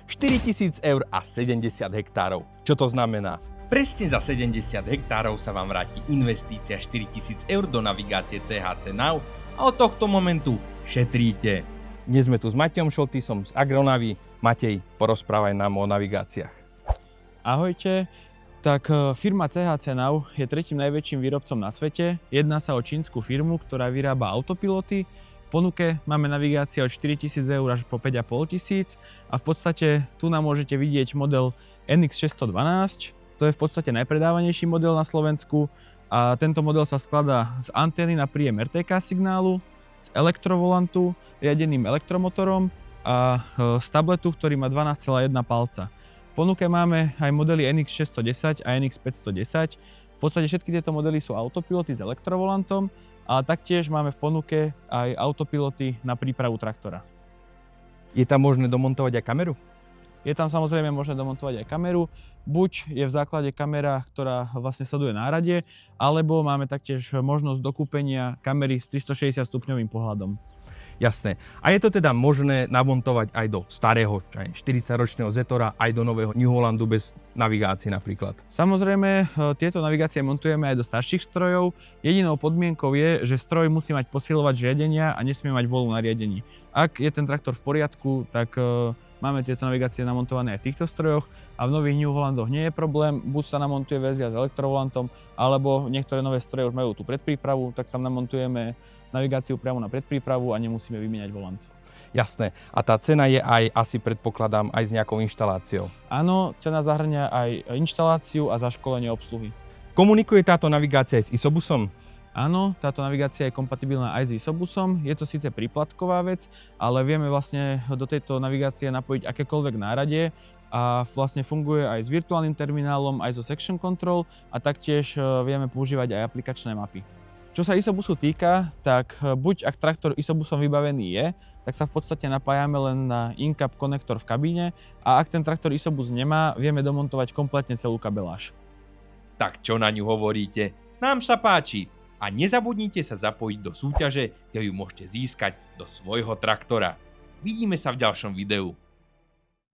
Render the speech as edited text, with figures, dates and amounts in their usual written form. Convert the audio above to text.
4000 eur a 70 hektárov. Čo to znamená? Presne za 70 hektárov sa vám vráti investícia 4000 eur do navigácie CHC Now a od tohto momentu šetríte. Dnes sme tu s Matejom Šoltysom z Agronavy. Matej, porozprávaj nám o navigáciách. Ahojte, tak firma CHC Now je tretím najväčším výrobcom na svete. Jedná sa o čínsku firmu, ktorá vyrába autopiloty. V ponuke máme navigácie od 4000 eur až po 5500 a v podstate tu nám môžete vidieť model NX612. To je v podstate najpredávanejší model na Slovensku a tento model sa skladá z antény na príjem RTK signálu, z elektrovolantu, riadeným elektromotorom a z tabletu, ktorý má 12,1 palca. V ponuke máme aj modely NX610 a NX510. V podstate všetky tieto modely sú autopiloty s elektrovolantom a taktiež máme v ponuke aj autopiloty na prípravu traktora. Je tam možné domontovať aj kameru? Je tam samozrejme možné domontovať aj kameru. Buď je v základe kamera, ktorá vlastne sleduje nárade, alebo máme taktiež možnosť dokúpenia kamery s 360 stupňovým pohľadom. Jasné. A je to teda možné namontovať aj do starého, 40-ročného Zetora, aj do nového New Hollandu bez navigácie napríklad? Samozrejme, tieto navigácie montujeme aj do starších strojov. Jedinou podmienkou je, že stroj musí mať posilovač riadenia a nesmie mať volu na riadení. Ak je ten traktor v poriadku, tak máme tieto navigácie namontované aj v týchto strojoch a v nových New Hollandoch nie je problém. Buď sa namontuje verzia s elektrovolantom, alebo niektoré nové stroje už majú tú predprípravu, tak tam namontujeme navigáciu priamo na predprípravu a nemusíme vymieňať volant. Jasné. A tá cena je aj, asi predpokladám, aj s nejakou inštaláciou? Áno, cena zahŕňa aj inštaláciu a zaškolenie obsluhy. Komunikuje táto navigácia aj s isobusom? Áno, táto navigácia je kompatibilná aj s isobusom. Je to síce príplatková vec, ale vieme vlastne do tejto navigácie napojiť akékoľvek náradie a vlastne funguje aj s virtuálnym terminálom, aj so section control a taktiež vieme používať aj aplikačné mapy. Čo sa isobusu týka, tak buď ak traktor isobusom vybavený je, tak sa v podstate napájame len na in-cab konektor v kabíne a ak ten traktor isobus nemá, vieme domontovať kompletne celú kabeláž. Tak čo na ňu hovoríte? Nám sa páči. A nezabudnite sa zapojiť do súťaže, kde ju môžete získať do svojho traktora. Vidíme sa v ďalšom videu.